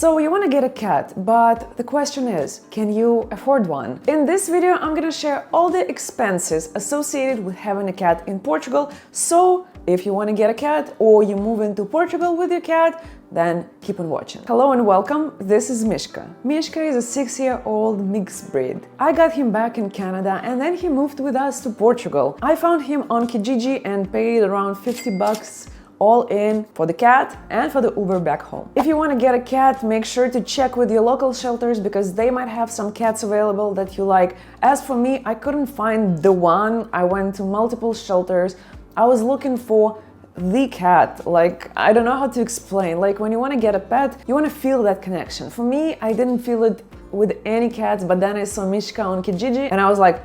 So you want to get a cat, but the question is, can you afford one? In this video, I'm gonna share all the expenses associated with having a cat in Portugal. So if you want to get a cat or you move into Portugal with your cat, then keep on watching. Hello and welcome, this is Mishka. Mishka is a 6-year-old mixed breed. I got him back in Canada and then he moved with us to Portugal. I found him on Kijiji and paid around 50 bucks all in for the cat and for the Uber back home. If you want to get a cat, make sure to check with your local shelters because they might have some cats available that you like. As for me, I couldn't find the one. I went to multiple shelters. I was looking for the cat. Like, I don't know how to explain. Like, when you want to get a pet, you want to feel that connection. For me, I didn't feel it with any cats, but then I saw Mishka on Kijiji and I was like,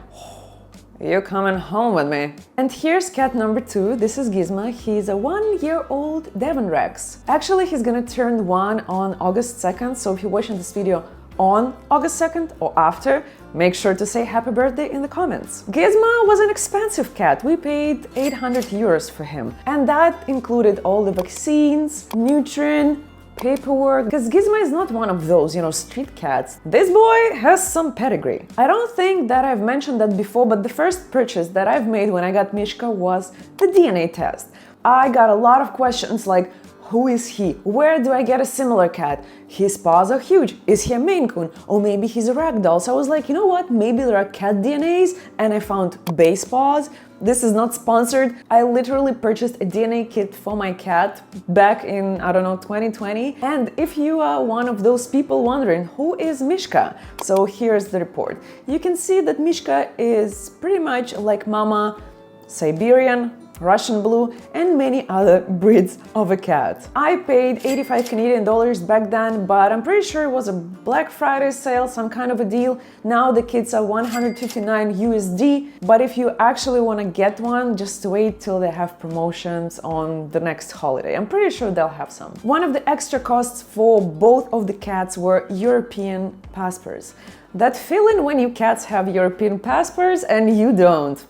you're coming home with me. And here's cat number 2. This is Gizmo. He's a 1-year-old Devon Rex. Actually, he's gonna turn 1 on August 2nd. So if you're watching this video on August 2nd or after, make sure to say happy birthday in the comments. Gizmo was an expensive cat. We paid 800 euros for him. And that included all the vaccines, nutrient, paperwork, because Gizmo is not one of those, street cats. This boy has some pedigree. I don't think that I've mentioned that before, but the first purchase that I've made when I got Mishka was the DNA test. I got a lot of questions like, who is he? Where do I get a similar cat? His paws are huge. Is he a Maine Coon? Or maybe he's a ragdoll. So I was like, you know what? Maybe there are cat DNAs, and I found base paws. This is not sponsored. I literally purchased a DNA kit for my cat back in, 2020. And if you are one of those people wondering, who is Mishka? So here's the report. You can see that Mishka is pretty much like Mama, Siberian, Russian blue, and many other breeds of a cat. I paid 85 Canadian dollars back then, but I'm pretty sure it was a Black Friday sale, some kind of a deal. Now the kits are 159 USD, but if you actually want to get one, just wait till they have promotions on the next holiday. I'm pretty sure they'll have some. One of the extra costs for both of the cats were European passports. That feeling when you cats have European passports and you don't.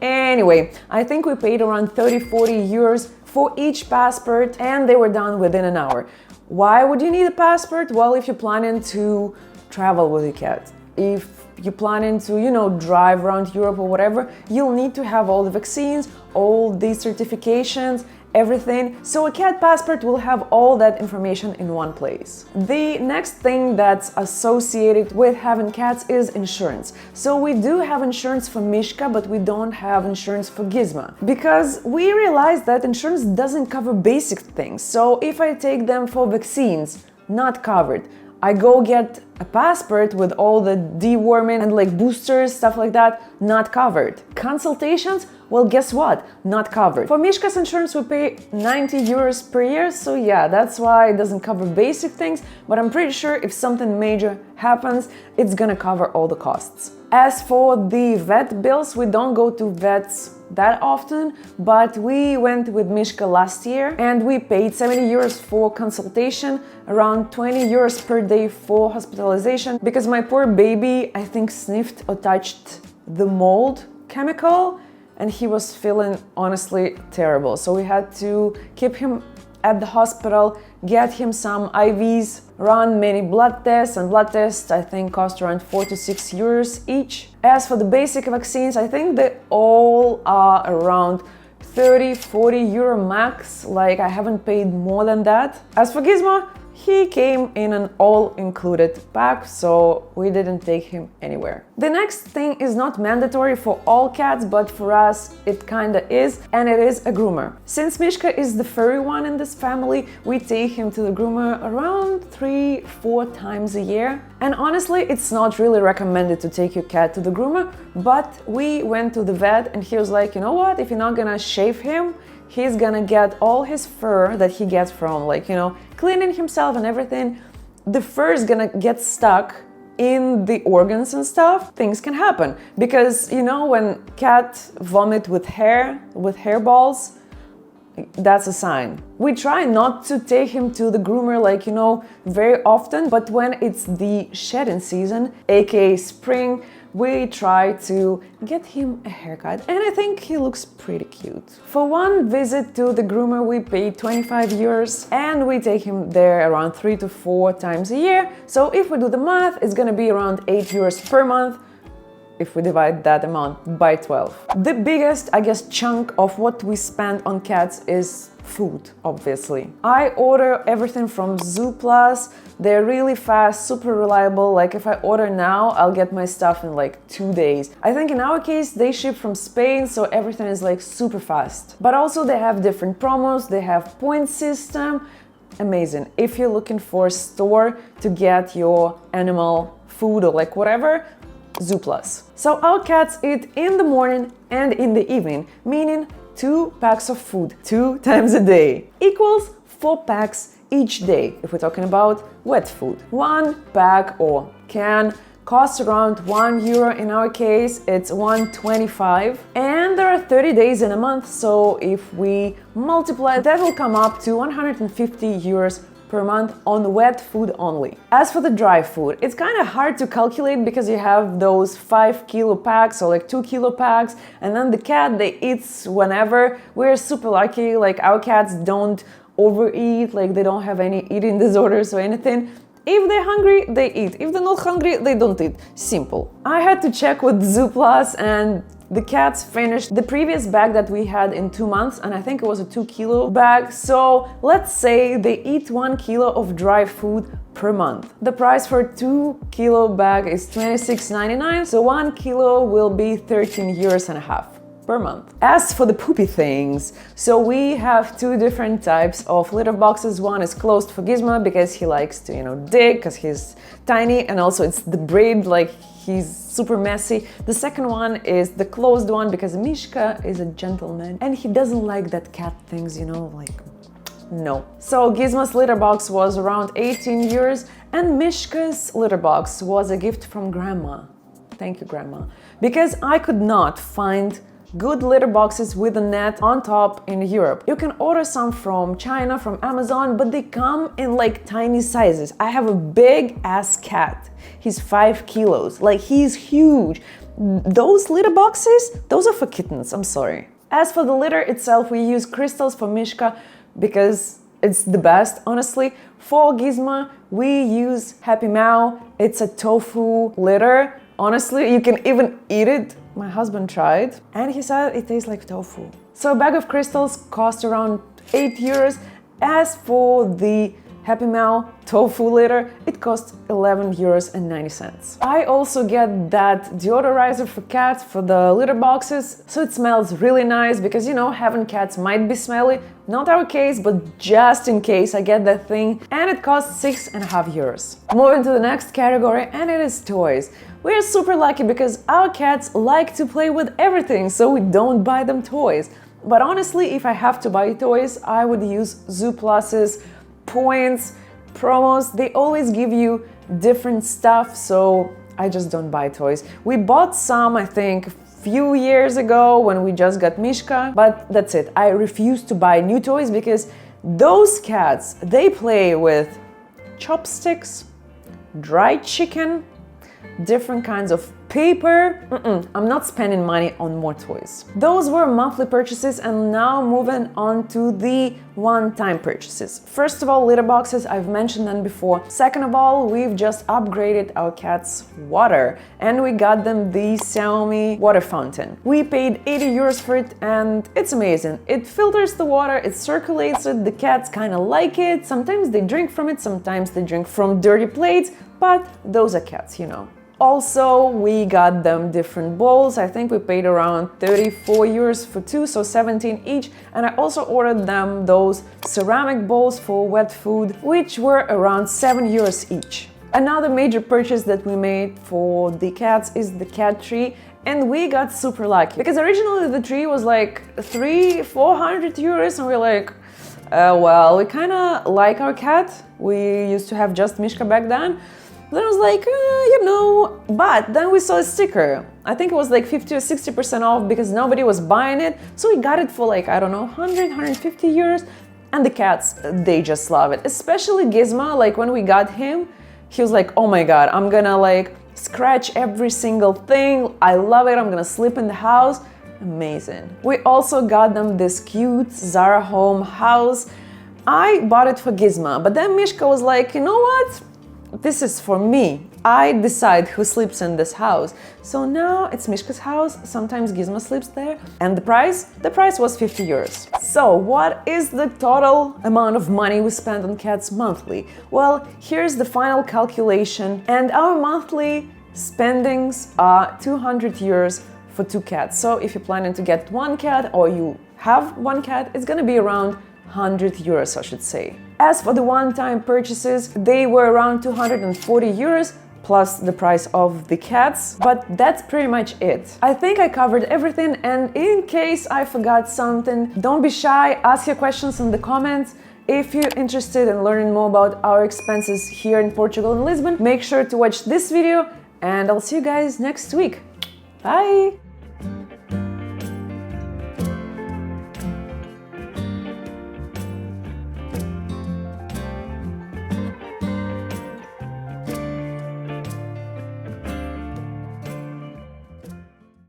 Anyway, I think we paid around 30-40 euros for each passport and they were done within an hour. Why would you need a passport? Well, if you're planning to travel with your cat, if you're planning to, drive around Europe or whatever, you'll need to have all the vaccines, all the certifications, everything. So a cat passport will have all that information in one place. The next thing that's associated with having cats is insurance. So we do have insurance for Mishka, but we don't have insurance for Gizmo because we realized that insurance doesn't cover basic things. So if I take them for vaccines, not covered. I go get a passport with all the deworming and boosters, stuff like that, not covered. Consultations, well, guess what? Not covered. For Mishka's insurance, we pay 90 euros per year, so yeah, that's why it doesn't cover basic things, but I'm pretty sure if something major happens, it's gonna cover all the costs. As for the vet bills, we don't go to vets that often, but we went with Mishka last year and we paid 70 euros for consultation, around 20 euros per day for hospitalization, because my poor baby, I think, sniffed or touched the mold chemical and he was feeling honestly terrible. So we had to keep him at the hospital, get him some IVs, run many blood tests, and blood tests I think cost around 4 to 6 euros each. As for the basic vaccines, I think they all are around 30-40 euro max, I haven't paid more than that. As for Gizmo, he came in an all-included pack, so we didn't take him anywhere. The next thing is not mandatory for all cats, but for us it kinda is, and it is a groomer. Since Mishka is the furry one in this family, we take him to the groomer around 3-4 times a year. And honestly, it's not really recommended to take your cat to the groomer, but we went to the vet and he was like, you know what, if you're not gonna shave him, he's gonna get all his fur that he gets from cleaning himself and everything. The fur is gonna get stuck in the organs and stuff. Things can happen because when cats vomit with hairballs, that's a sign. We try not to take him to the groomer very often, but when it's the shedding season, aka spring, we try to get him a haircut, and I think he looks pretty cute. For one visit to the groomer, we pay 25 euros, and we take him there around 3 to 4 times a year. So if we do the math, it's gonna be around 8 euros per month if we divide that amount by 12. The biggest, I guess, chunk of what we spend on cats is food, obviously. I order everything from Zooplus. They're really fast, super reliable. Like if I order now, I'll get my stuff in like 2 days. I think in our case, they ship from Spain, so everything is like super fast. But also they have different promos, they have point system. Amazing. If you're looking for a store to get your animal food or like whatever, Zooplus. So our cats eat in the morning and in the evening, meaning 2 packs of food 2 times a day equals 4 packs each day. If we're talking about wet food, 1 pack or can costs around €1. In our case, it's 1.25, and there are 30 days in a month. So if we multiply, that will come up to 150 euros per month on wet food only. As for the dry food, it's kind of hard to calculate because you have those 5 kilo packs or like 2 kilo packs, and then the cat, they eats whenever. We're super lucky, like our cats don't overeat, like they don't have any eating disorders or anything. If they're hungry, they eat. If they're not hungry, they don't eat. Simple. I had to check with Zooplus, and the cats finished the previous bag that we had in 2 months, and I think it was a 2 kilo bag. So let's say they eat 1 kilo of dry food per month. The price for a 2 kilo bag is 26.99, so 1 kilo will be 13 euros and a half per month. As for the poopy things, so we have 2 different types of litter boxes. One is closed for Gizmo because he likes to, dig because he's tiny, and also it's the braid, like he's super messy. The second one is the closed one because Mishka is a gentleman and he doesn't like that cat things, like no. So Gizmo's litter box was around 18 euros, and Mishka's litter box was a gift from Grandma. Thank you, Grandma. Because I could not find good litter boxes with a net on top in Europe. You can order some from China, from Amazon, but they come in like tiny sizes. I have a big ass cat. He's 5 kilos, like he's huge. Those litter boxes, those are for kittens, I'm sorry. As for the litter itself, we use crystals for Mishka because it's the best, honestly. For Gizmo, we use Happy Meow. It's a tofu litter. Honestly, you can even eat it. My husband tried, and he said it tastes like tofu. So a bag of crystals cost around 8 euros. As for the Happy Meow tofu litter, it costs 11 euros and 90 cents. I also get that deodorizer for cats for the litter boxes, so it smells really nice because, having cats might be smelly. Not our case, but just in case, I get that thing, and it costs 6.5 euros. Moving to the next category, and it is toys. We are super lucky because our cats like to play with everything, so we don't buy them toys. But honestly, if I have to buy toys, I would use Zooplus's points, promos. They always give you different stuff, so I just don't buy toys. We bought some, I think, a few years ago when we just got Mishka, but that's it. I refuse to buy new toys because those cats, they play with chopsticks, dried chicken, different kinds of paper. I'm not spending money on more toys. Those were monthly purchases, and now moving on to the one-time purchases. First of all, litter boxes, I've mentioned them before. Second of all, we've just upgraded our cats' water, and we got them the Xiaomi water fountain. We paid 80 euros for it, and it's amazing. It filters the water, it circulates it, the cats kind of like it. Sometimes they drink from it, sometimes they drink from dirty plates, but those are cats, Also, we got them different bowls. I think we paid around 34 euros for 2, so 17 each. And I also ordered them those ceramic bowls for wet food, which were around 7 euros each. Another major purchase that we made for the cats is the cat tree. And we got super lucky because originally the tree was like 300-400 euros, and we're like, well, we kind of like our cat. We used to have just Mishka back then. Then I was like, but then we saw a sticker. I think it was like 50 or 60% off because nobody was buying it. So we got it for like, 100-150 euros. And the cats, they just love it. Especially Gizmo, like when we got him, he was like, oh my God, I'm gonna like scratch every single thing. I love it. I'm gonna sleep in the house. Amazing. We also got them this cute Zara home house. I bought it for Gizma, but then Mishka was like, you know what? This is for me. I decide who sleeps in this house. So now it's Mishka's house. Sometimes Gizma sleeps there. And the price? The price was 50 euros. So what is the total amount of money we spend on cats monthly? Well, here's the final calculation. And our monthly spendings are 200 euros for 2 cats. So if you're planning to get 1 cat or you have 1 cat, it's gonna be around 100 euros, I should say. As for the one-time purchases, they were around 240 euros plus the price of the cats, but that's pretty much it. I think I covered everything, and in case I forgot something, don't be shy, ask your questions in the comments. If you're interested in learning more about our expenses here in Portugal and Lisbon, make sure to watch this video, and I'll see you guys next week. Bye!